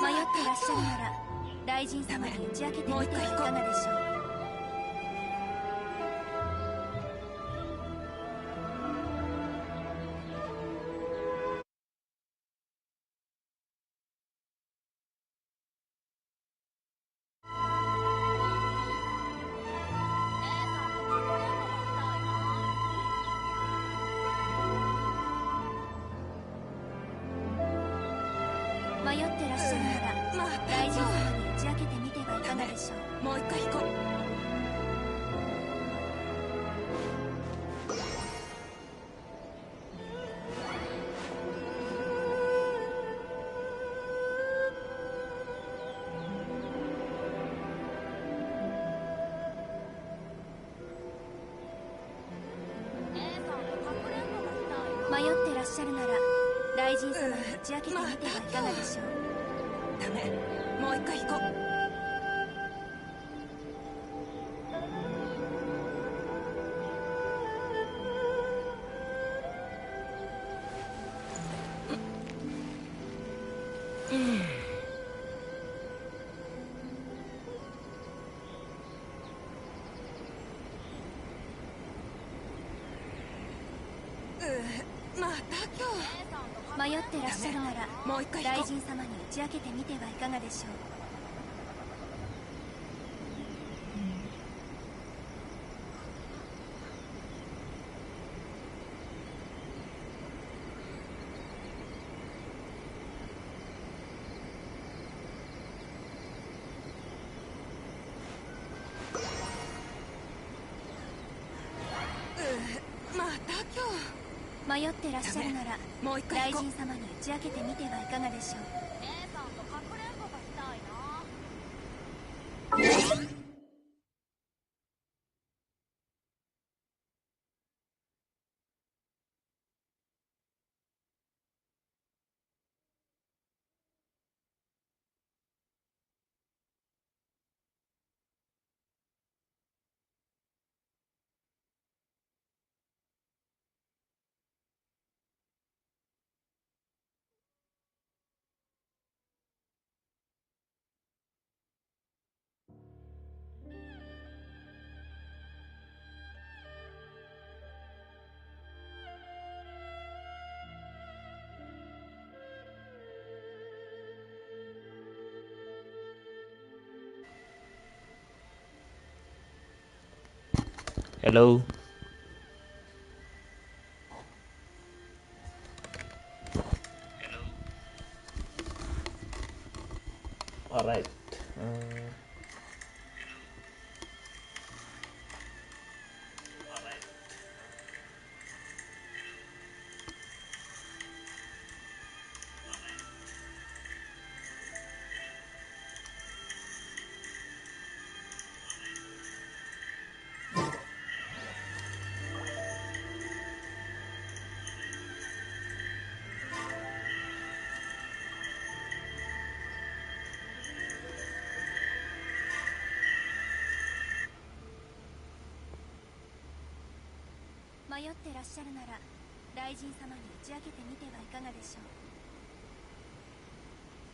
迷ってらっしゃるなら大臣様に打ち明けてみてはいかがでしょう。迷ってらっしゃるなら大臣様に打ち明けてみてはいかがでしょう。もう一回行こう。迷ってらっしゃるなら大臣様に打ち明けてみてはいかがでしょう。ダメ、もう一回行こう。迷ってらっしゃるなら大臣様に打ち明けてみてはいかがでしょう。迷ってらっしゃるなら大臣様に打ち明けてみてはいかがでしょう。姉さんとかくれんぼがしたいな。Hello. All right.迷ってらっしゃるなら大臣様に打ち明けてみてはいかがでしょう。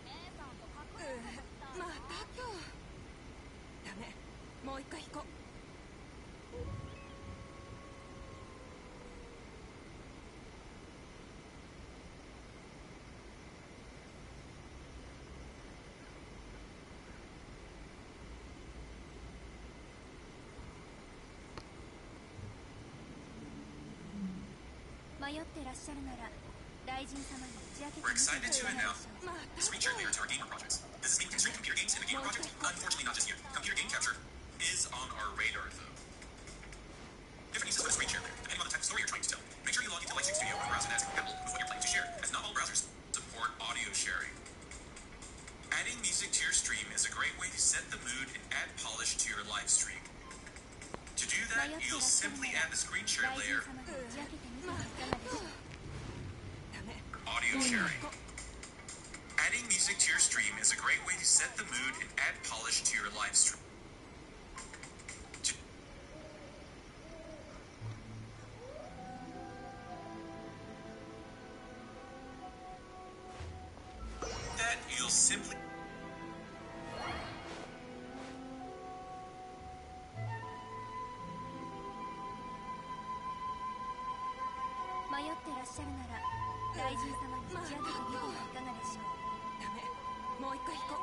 姉さんとかくれんぼがしたいな。また今日。ダメ、もう一回行こう。迷ってらっしゃるなら大臣様に打ち明けてみてはいかがでしょう。Screen share layer to our gamer projects. This is being stream computer games in a gamer project. Unfortunately, not just yet. Computer game capture is on our radar, though. Different uses for the screen share layer, depending on the type of story you're trying to tell. Make sure you log into Lightstick Studio, a browser that's compatible with what you're planning to share, as not all browsers support audio sharing. Adding music to your stream is a great way to set the mood and add polish to your live stream. To do that, you'll simply add the screen share layer. Audio sharing. Adding music to your stream is a great way to set the mood and add polish to your live stream. That you'll simply らっしゃるなら大臣様に打ち明けてみてはいかがでしょう。ダメ、もう一回行こう。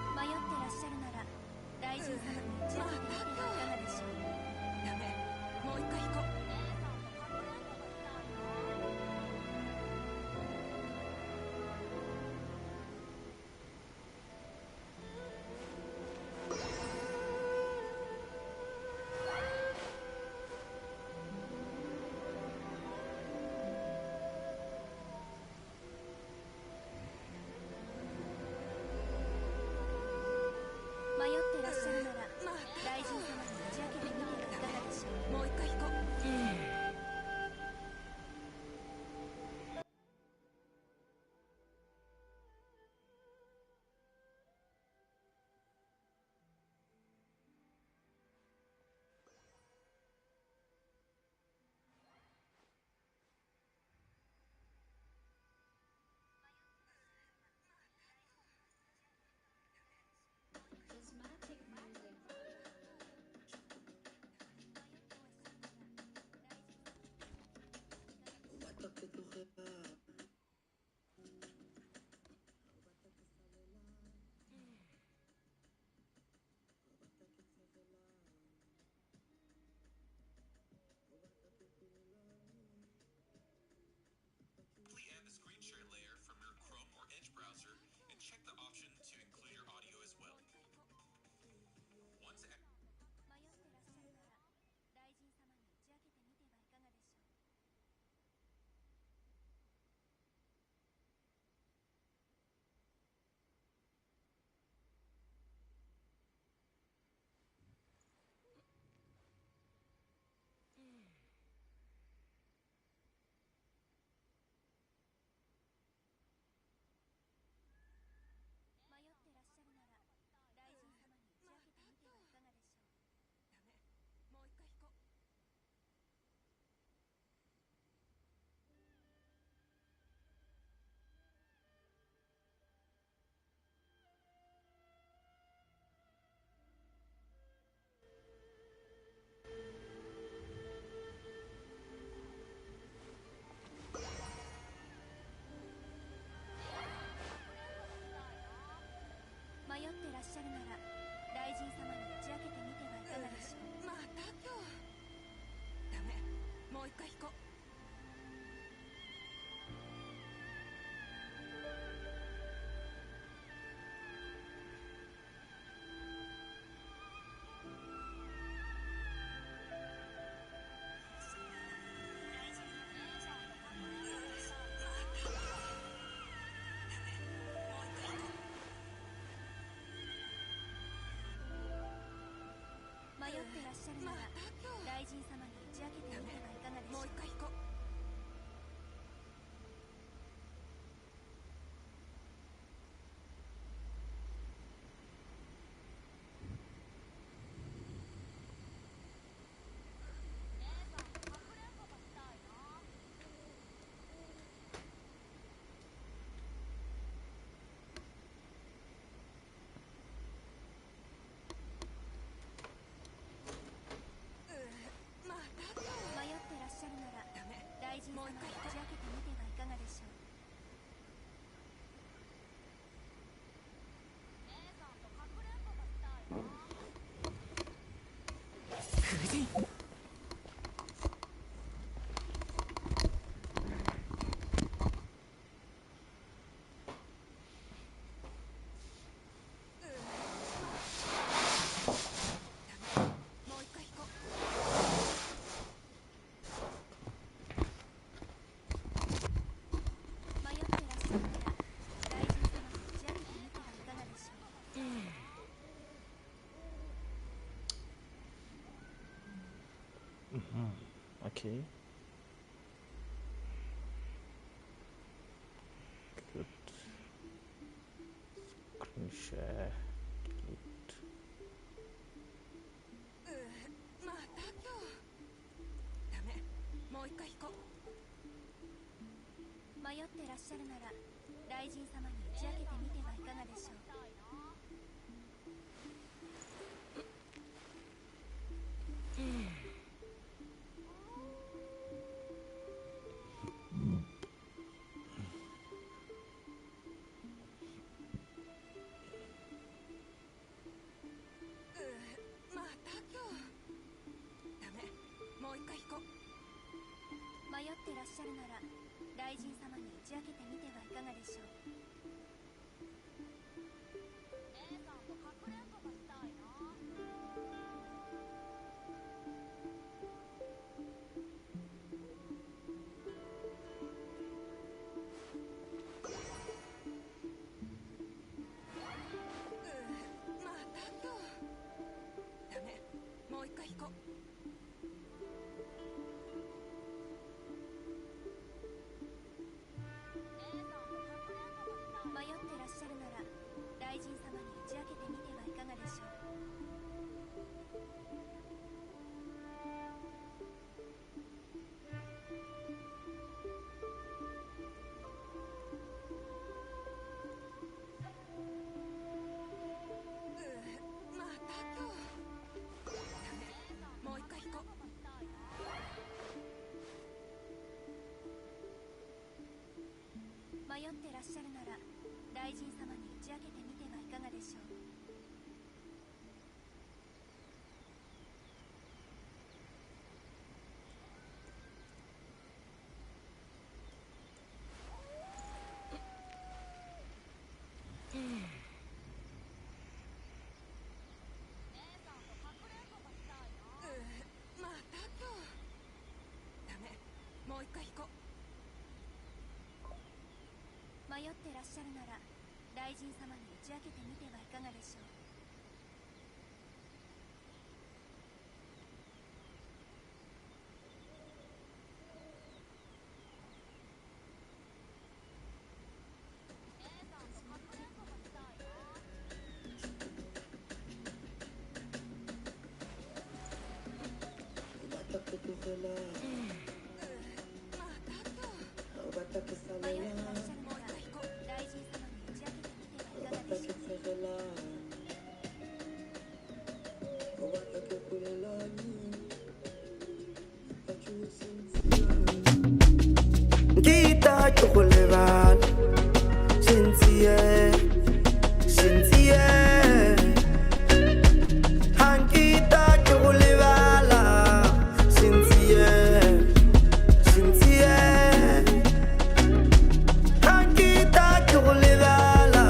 迷ってらっしゃるなら大臣様に打ち明けてみてはいかがでしょう。ダメ、もう一回行こう。迷ってらっしゃるなら大臣様に打ち明けてみてはいかがでしょう。もう一回行こう。Quickly add the screen share layer from your Chrome or Edge browser and check the option to include your audio as well. Once 迷ってらっしゃるなら大臣様に打ち明けてみてはいかがでしょう。迷ってらっしゃるなら大臣様に打ち明けてみてはいかがでしょう。ダメ、もう一回行こう。迷ってらっしゃるなら大臣様に打ち明けてみてはいかがでしょう。また今日。ダメ、もう一回行こう。迷ってらっしゃるなら大臣様に打ち明けてみてはいかがでしょう。もう一回行こう。迷ってらっしゃるなら大臣様に打ち明けてみてはいかがでしょう。もう一回行こう。迷ってらっしゃるなら大臣様に打ち明けてみてはいかがでしょう。Okay. Good. Screen share it. また今日ダメもう一回引こう迷ってらっしゃるなら雷神様に打ち明けてみてはいかがでしょう。また今日ダメもう一回引こう迷ってらっしゃるなら雷神様に打ち明けてみてはいかがでしょう。姉さんとかくれんぼがしたいな。また今日ダメもう一回引こう迷ってらっしゃるなら雷神様に打ち明けてみてはいかがでしょう。また今日ダメもう一回引こう迷ってらっしゃるなら雷神様に打ち明けてみてはいかがでしょう。また今日ダメもう一回引こう迷ってらっしゃるなら雷神様に打ち明けてみてはいかがでしょう。迷ってらっしゃるなら雷神様に打ち明けてみてはいかがでしょう。Kita chokolevan, shintie, shintie. Hankita chokolevala, shintie, shintie. Hankita chokolevala,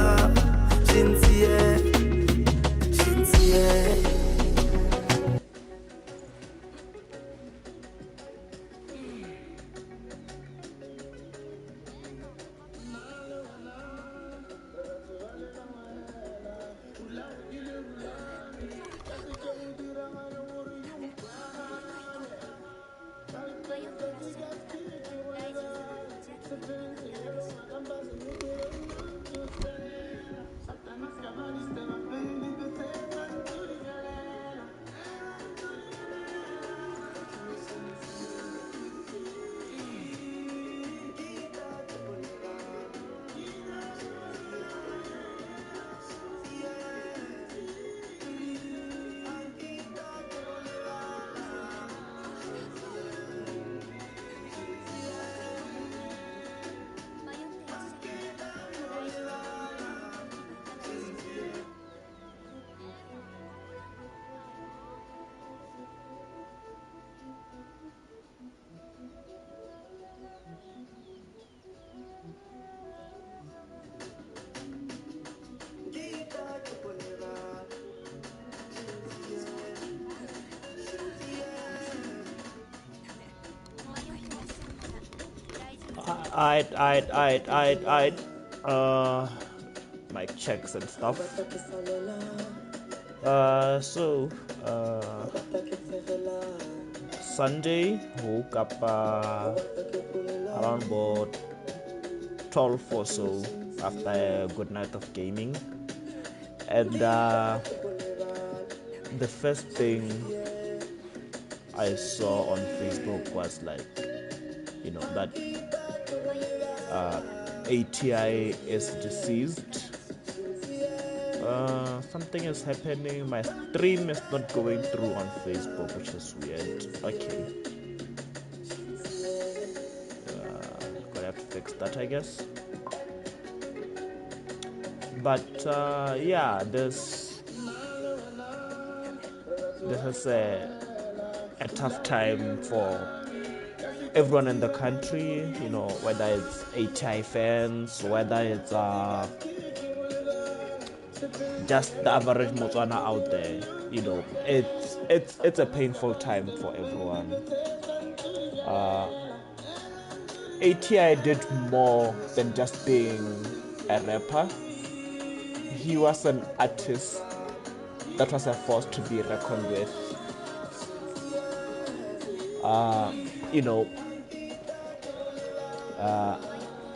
shintie, shintie. Alright. Mic checks and stuff. Sunday, woke up around about 12 or so after a good night of gaming. And the first thing I saw on Facebook was like, that ATI is deceased. Something is happening. My stream is not going through on Facebook, which is weird. Okay. Gonna have to fix that, I guess. But yeah, this is a tough time for everyone in the country, whether it's ATI fans, whether it's just the average Motswana out there. It's a painful time for everyone. ATI did more than just being a rapper. He was an artist that was a force to be reckoned with.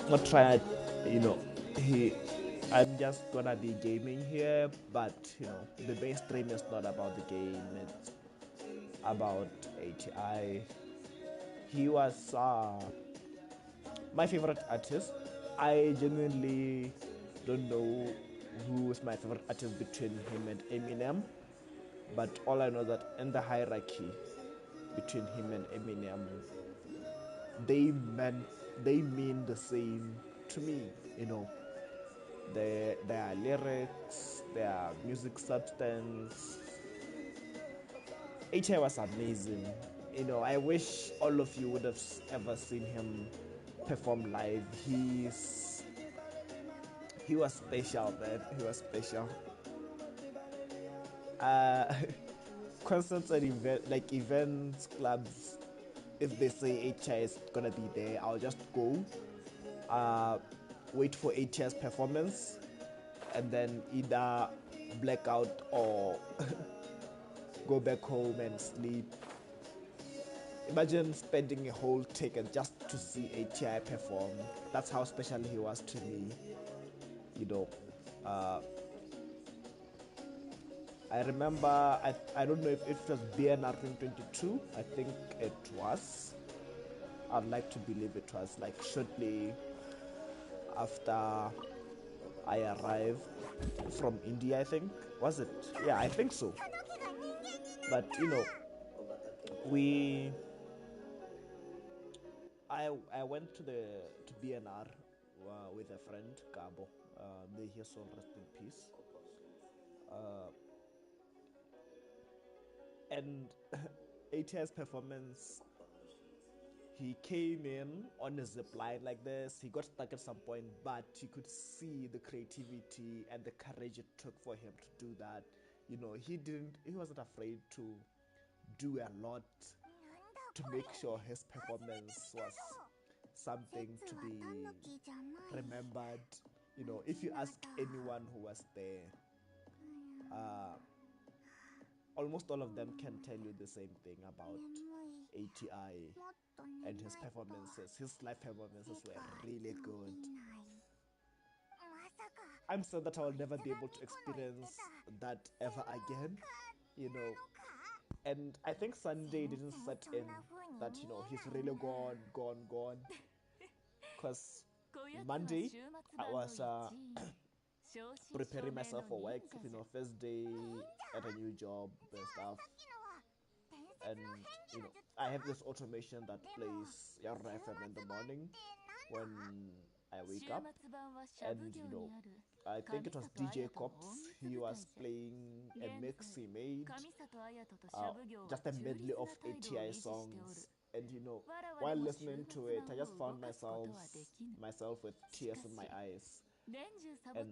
Not trying, he. I'm just gonna be gaming here, but the mainstream is not about the game. It's about ATI. He was my favorite artist. I genuinely don't know who is my favorite artist between him and Eminem, but all I know that in the hierarchy between him and Eminem, they mean the same to me. Their lyrics, their music substance. ATI was amazing. I wish all of you would have ever seen him perform live. He was special, man. He was special. Concerts and events, clubs, if they say ATI is gonna be there, I'll just go. Wait for ATI's performance, and then either blackout or go back home and sleep. Imagine spending a whole ticket just to see ATI perform. That's how special he was to me. I remember, I don't know if it was N.E.R.D 2022. I think it was. I'd like to believe it was like shortly after I arrived from India, I think. Was it? Yeah, I think so. But I went to BNR with a friend, Cabo. May his soul rest in peace. And ATS performance, he came in on a zip line like this. He got stuck at some point, but you could see the creativity and the courage it took for him to do that. He wasn't afraid to do a lot to make sure his performance was something to be remembered. If you ask anyone who was there, almost all of them can tell you the same thing about ATI and his performances. His live performances were really good. I'm sad that I will never be able to experience that ever again, And I think Sunday didn't set in that, he's really gone. Because Monday, I was preparing myself for work, first day at a new job and stuff. And I have this automation that plays your FM in the morning when I wake up. And I think it was DJ Cops. He was playing a mix he made, just a medley of ATI songs. And while listening to it, I just found myself with tears in my eyes. And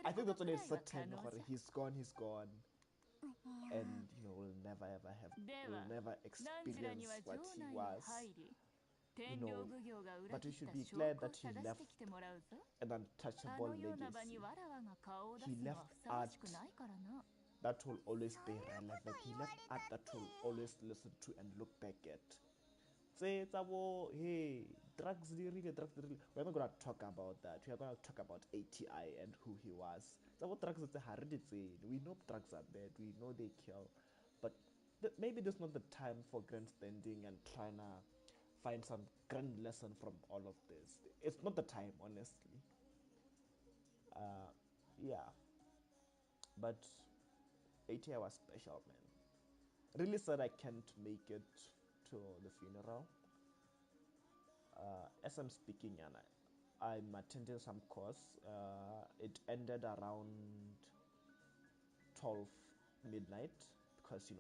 I think that's when it's certain he's gone. And we'll never experience what he was. But we should be glad that he left an untouchable legacy. He left art that will always be relevant. He left art that will always listen to and look back at Hey, drugs really, we're not gonna talk about that. We are gonna talk about ATI and who he was. Drugs we know drugs are bad, we know they kill, but maybe there's not the time for grandstanding and trying to find some grand lesson from all of this. It's not the time, honestly. Yeah, but ATI was special, man. Really sad I can't make it to the funeral. As I'm speaking, and I'm attending some course. It ended around 12 midnight because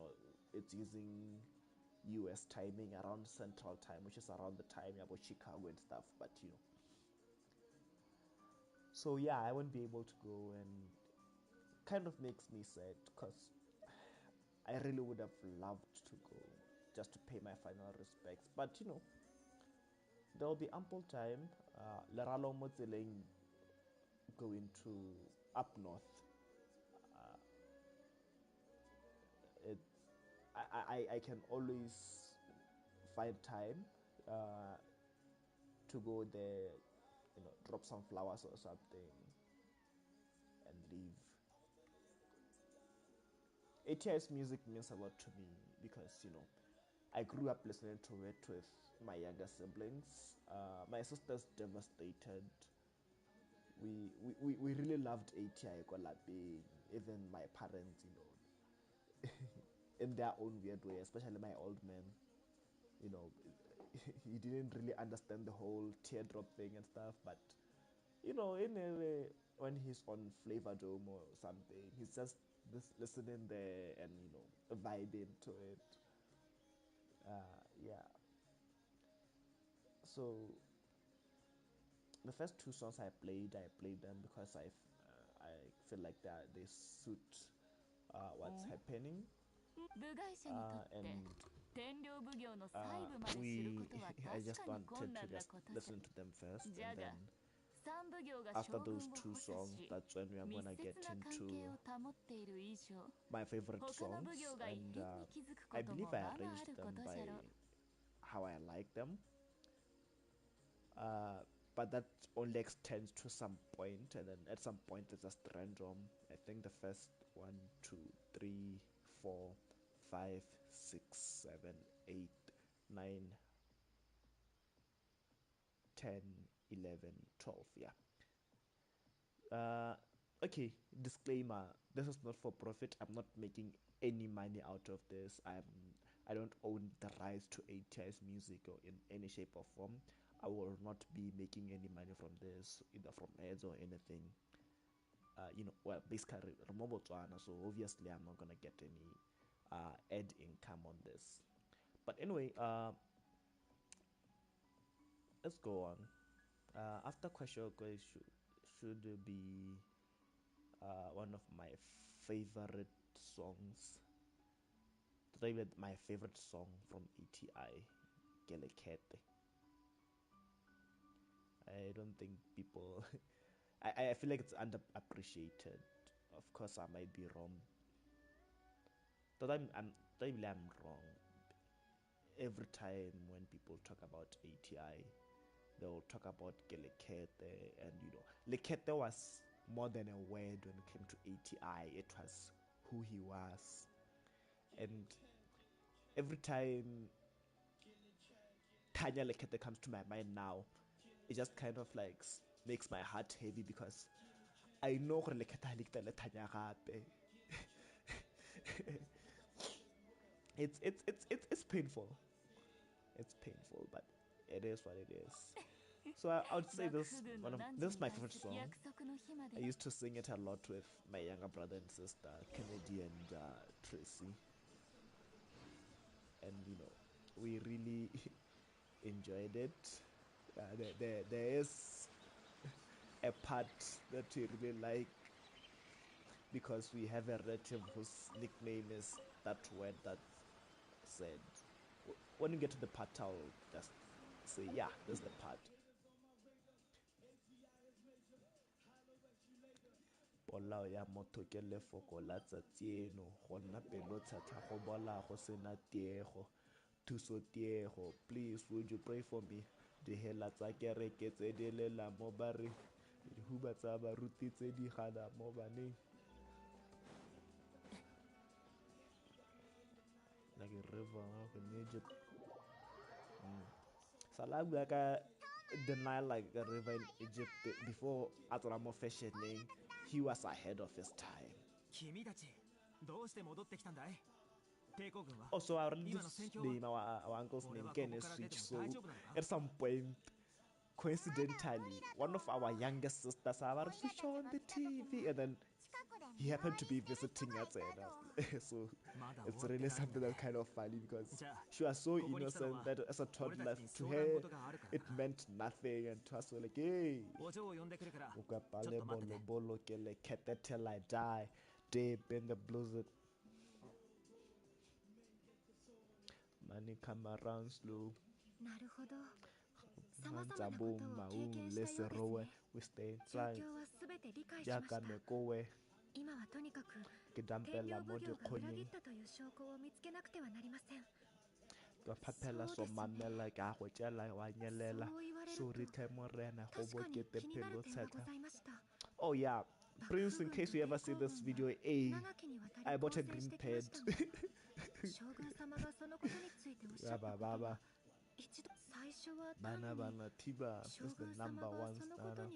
it's using US timing around Central Time, which is around the time about Chicago and stuff. But so yeah, I won't be able to go, and kind of makes me sad because I really would have loved to go just to pay my final respects. But there will be ample time. Leralo mo tseleng going to up north. It I can always find time uh, to go there, drop some flowers or something and leave. ATI's music means a lot to me because I grew up listening to it with my younger siblings. My sister's devastated. We really loved ATI Kolaping. Even my parents, in their own weird way, especially my old man. You know, he didn't really understand the whole teardrop thing and stuff, but in a way, when he's on Flavor Dome or something, he's just listening there and vibing to it. Yeah. So the first two songs I played them because I feel like they suit what's happening. And we I just wanted to just listen to them first, and then after those two songs, that's when we are gonna get into my favorite songs, and I believe I arranged them by how I like them. But that only extends to some point, and then at some point it's just random. I think the first 1, 2, 3, 4, 5, 6, 7, 8, 9, 10, 11, 12. Yeah. Uh, okay, disclaimer. This is not for profit. I'm not making any money out of this. I don't own the rights to ATI's music or in any shape or form. I will not be making any money from this, either from ads or anything. Well, basically, so obviously I'm not gonna get any ad income on this. But anyway, let's go on. After Kwashoko should be one of my favorite songs. Today, my favorite song from ATI, Gelekete. I don't think people. I feel like it's underappreciated. Of course, I might be wrong. But I'm wrong. Every time when people talk about ATI, they'll talk about Gelekete, and Lekete was more than a word when it came to ATI. It was who he was, and every time Tanya Lekete comes to my mind now, it just kind of like makes my heart heavy because I know gore Lekete ha le Tanya gape. It's painful. It's painful, but it is what it is. So I would say this is my favorite song. I used to sing it a lot with my younger brother and sister, Kennedy and Tracy, and we really enjoyed it. There is a part that we really like because we have a relative whose nickname is that word that said. When you get to the part, I'll just say, yeah, this is the part. Polao ya motho ke lefoko la tsatsi eno, go nna pelo thata go bola go sena tiego. thuso tiego, please would you pray for me. Dihela tsa kereke tse di lela mo ba re dihuba tsa baruti tse di gana mo baneng. Like a river in Egypt. Salabaka deny like a river in Egypt before Atoramo fashioning. He was ahead of his time. Also, our religious name, our uncle's name, Ken is switched. So at some point, coincidentally, one of our youngest sisters our switch on the TV, and then he happened to be visiting us. So it's really something that's kind of funny because she was so innocent that as a toddler, to her it meant nothing, and to us we're like, hey, ukapale bolo bolo kele kete till I die, deep in the blizzard. Money come around slow. なるほど。 Mansabo maung lese rowe we stay inside. Jaka mekowe. 今はとにかく天領奉行が裏切ったという証拠を見つけなくてはなりません。 Papela so mamela ka go tjela wa nyelela suri temorena go bokete pelo tseta. Oh yeah, Prince, in case you ever see this video, I bought a green pad. Baba baba. Bana bana tiba is the number one star.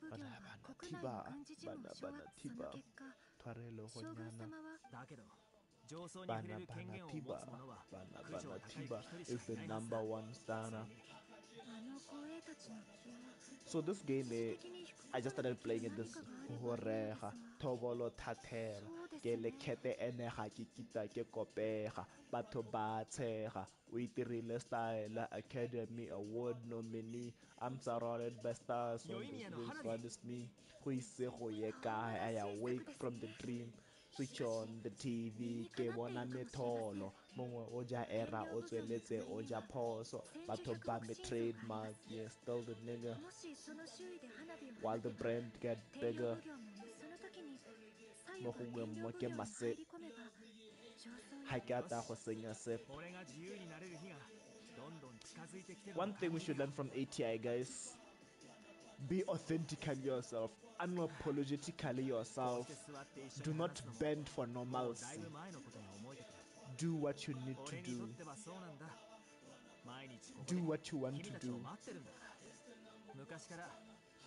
Bana bana tiba, bana bana tiba. Twarelo honyana. Bana bana tiba is the number one star. So this game, I just started playing it this horeha tobolo tatela ke le kete ene ga ke kita ke kopega batho ba tshega o itirile style academy award nominee. I'm surrounded by stars on this one is me go ise go ye kae. I awake from the dream. Switch on the TV, ke bona metolo mongwe o ja era o tsweletse o ja phoso batho ba me trademark, yeah, still the nigga while the brand get bigger. Mo gongwe mo ke mase ha ke ata go senya se. One thing we should learn from ATI, guys: be authentically yourself, unapologetically yourself. Do not bend for normalcy. Do what you need to do. Do what you want to do.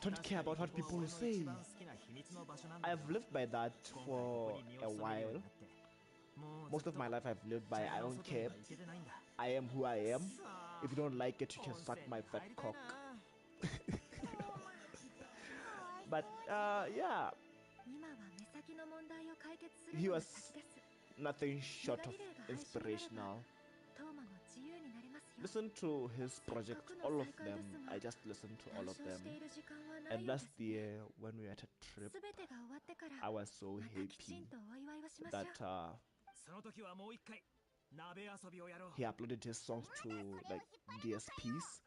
Don't care about what people will say. I've lived by that for a while. Most of my life I've lived by I don't care. I am who I am. If you don't like it, you can suck my fat cock. But yeah, he was nothing short of inspirational. Listen to his projects, all of them. I just listened to all of them. And last year, when we were at a trip, I was so happy that he uploaded his songs to like DSPs.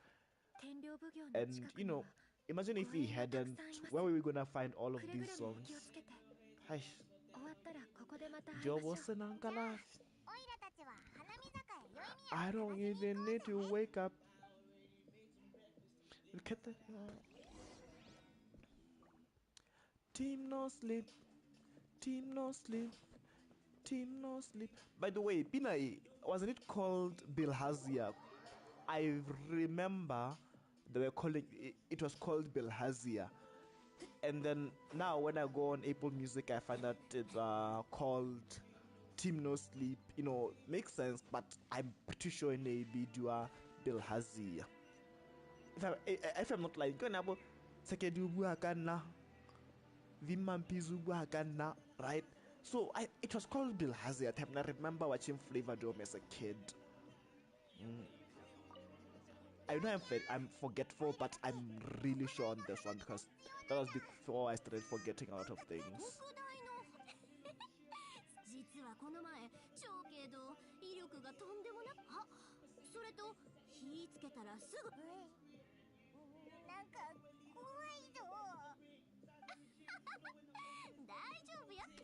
And you know, imagine if he hadn't, where were we gonna find all of these songs? Hi. I don't even need to wake up. Look at that. Team no sleep. Team no sleep. Team no sleep. By the way, Pinay, wasn't it called Bilhazia? I remember they were calling it was called Bilhazia. And then now when I go on Apple Music, I find that it's called Team No Sleep. You know, makes sense, but I'm pretty sure in AB Dua Bilhazia. If I'm not lying, right? So it was called Bilhazia. I remember watching Flavor Dome as a kid. I know I'm forgetful, but I'm really sure on this one because that was before I started forgetting a lot of things. 実はこの前超軽度威力がとんでもなあそれと火つけたらすぐなんか怖いぞ大丈夫やって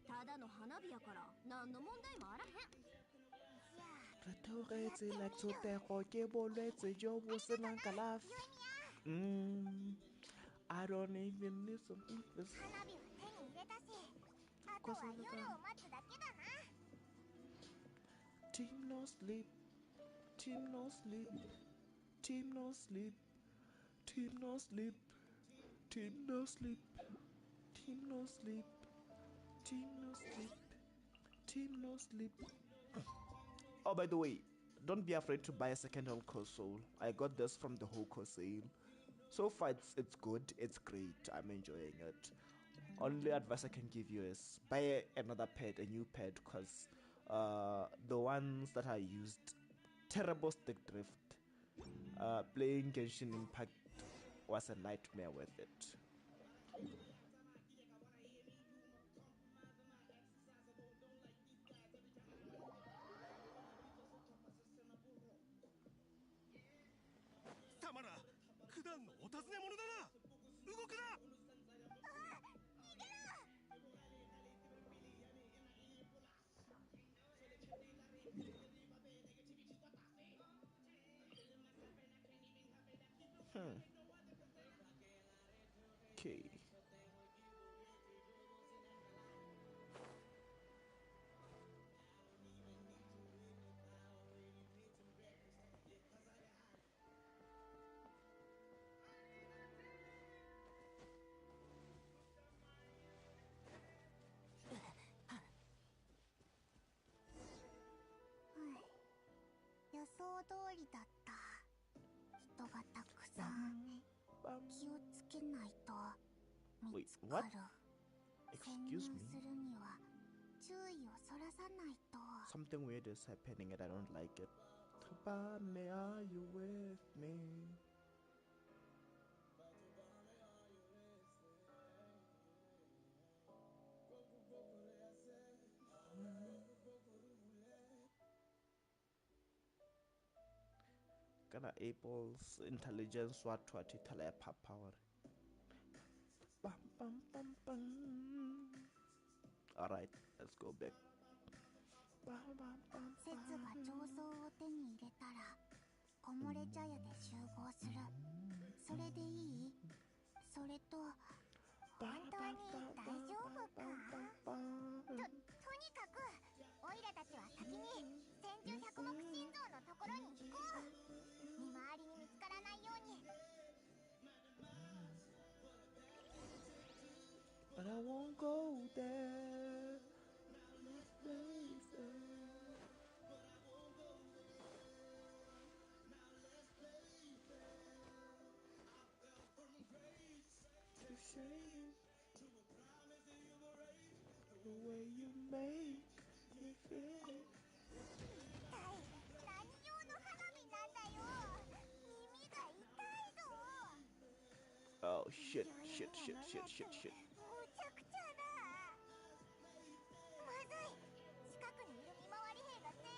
ただの花火やから何の問題もあらへん re theogetse like tshotego ke bolwetse jo bo senang kalafi. I don't even need some English. 花火は手に入れたし、あとは夜を待つだけだな。 Team no sleep, team no sleep, team no sleep, team no sleep, team no sleep, team no sleep, team no sleep, team no sleep. Oh, by the way, don't be afraid to buy a second-hand console. I got this from the Hoko sale. So far, it's good. It's great. I'm enjoying it. Only advice I can give you is buy another pad, a new pad, because the ones that I used, terrible stick drift. Playing Genshin Impact was a nightmare with it. Tamara, 普段のお尋ね者だな。動くな。Okay. Bam, 予想通りだった。人がたくさん。気をつけないと見つかる。潜入するには注意をそらさないと。 Something weird is happening and I don't like it. Bame, are you with me? Kana Apple's intelligence watu atitala power. Bam bam bam bam. Alright, let's go back. 節が上層を手に入れたら木漏れ茶屋で集合する。それでいい？それと本当に大丈夫か？とにかくオイラたちは先に千住百目心臓のところに行こう。見回りに見つからないように。 But I won't go there. The way you make me feel. 何用の花火なんだよ。耳が痛いぞ。 Oh shit. むちゃくちゃだ。まずい。近くにいる見回り兵が全員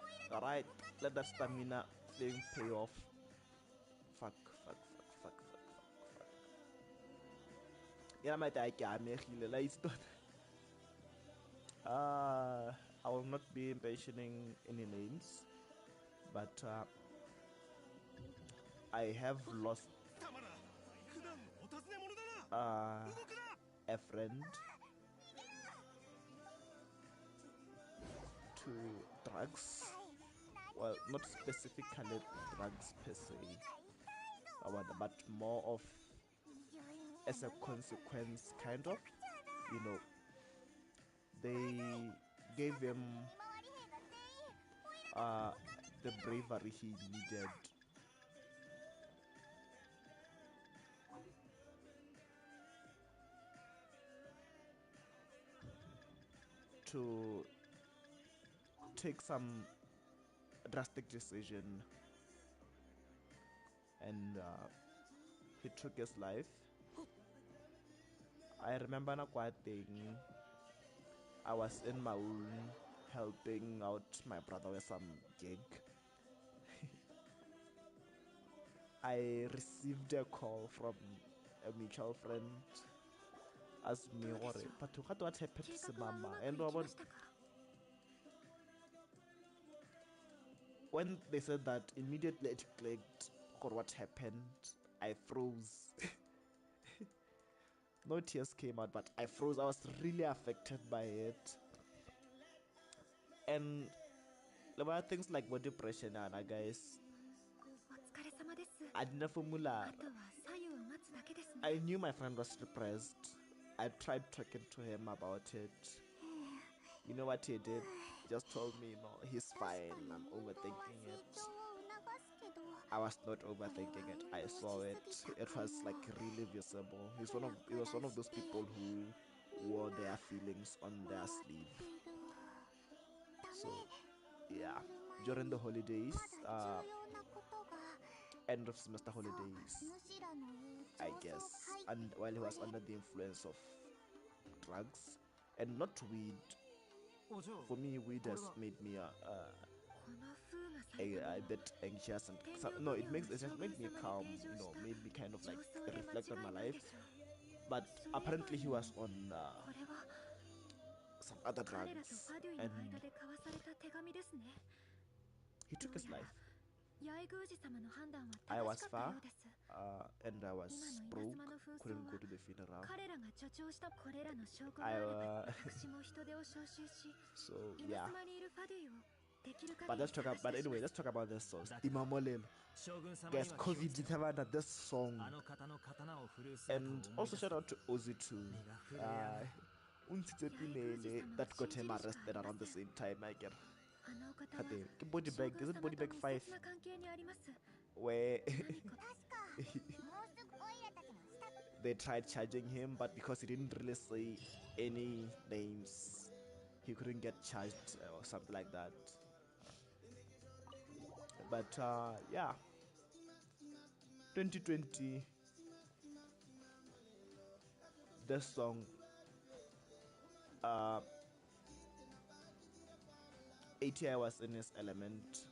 オイラ Alright, let that stamina thing pay off. Fuck. Yeah, my dad got me. I will not be mentioning any names, but I have lost a friend to drugs. Well, not specifically drugs per se, but more of as a consequence, kind of. You know, they gave him the bravery he needed to take some drastic decision, and he took his life. I remember thing. I was in my own helping out my brother with some gig. I received a call from a mutual friend as me but what happened to mama and when they said that, immediately it clicked for what happened. I froze. No tears came out, but I froze. I was really affected by it. And there were things like body pressure, Nana, guys. お疲れ様です。 I didn't formula. あとは左右を待つだけですね。 I knew my friend was depressed. I tried talking to him about it. You know what he did? He just told me, no, he's fine. I'm overthinking it. I was not overthinking it. I saw it. It was like really visible. He was one of those people who wore their feelings on their sleeve. So yeah, during the holidays, end of semester holidays, I guess, and while he was under the influence of drugs and not weed. For me, weed has made me a bit anxious and no, it just made me calm. You know, made me kind of like reflect on my life. But apparently, he was on some other drugs, and he took his life. I was far, and I was broke, couldn't go to the funeral. So yeah. But let's talk about this song. Guys, COVID that this song. And also shout out to Ozzy too. That got him arrested around the same time, I get. Body bag, is it body bag 5? Where they tried charging him, but because he didn't really say any names, he couldn't get charged or something like that. But yeah, 2020, this song, ATI was in his element.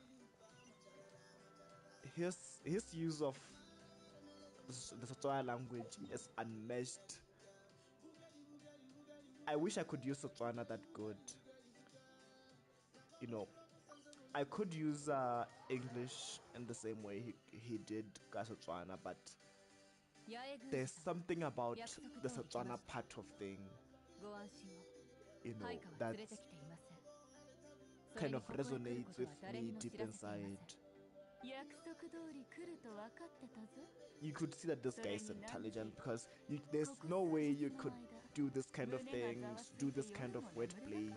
His use of the Setswana language is unmatched. I wish I could use Setswana that good. You know, I could use English in the same way he did Setswana, but there's something about the Setswana part of thing, you know, that kind of resonates with me deep inside. You could see that this guy is intelligent because there's no way you could do this kind of things, do this kind of wordplay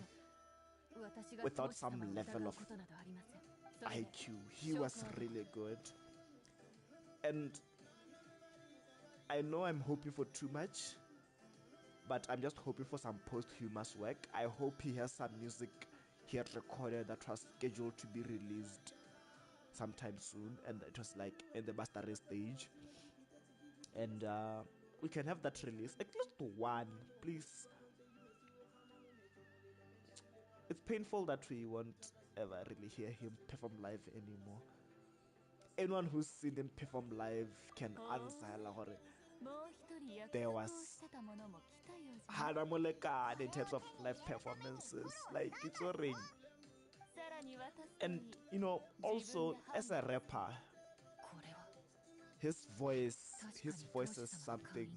without some level of IQ. He was really good. And I know I'm hoping for too much, but I'm just hoping for some posthumous work. I hope he has some music he had recorded that was scheduled to be released sometime soon, and it was like in the mastering stage, and we can have that release at least one, please. It's painful that we won't ever really hear him perform live anymore. Anyone who's seen him perform live can answer there was Haramoleka in terms of live performances. Like, it's a ring. And you know, also as a rapper, his voice is something,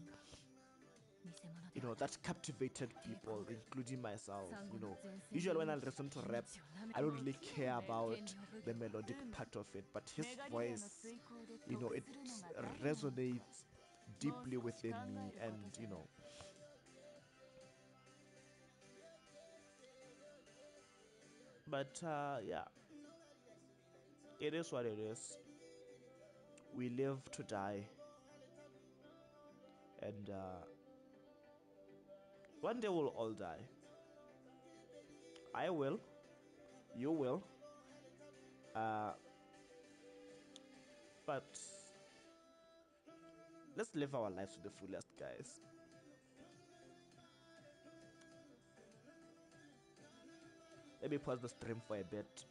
you know, that captivated people, including myself. You know, usually when I listen to rap, I don't really care about the melodic part of it, but his voice, you know, it resonates deeply within me, and you know, but yeah, it is what it is. We live to die, and one day we'll all die. I will, you will, but let's live our lives to the fullest, guys. Let me pause the stream for a bit.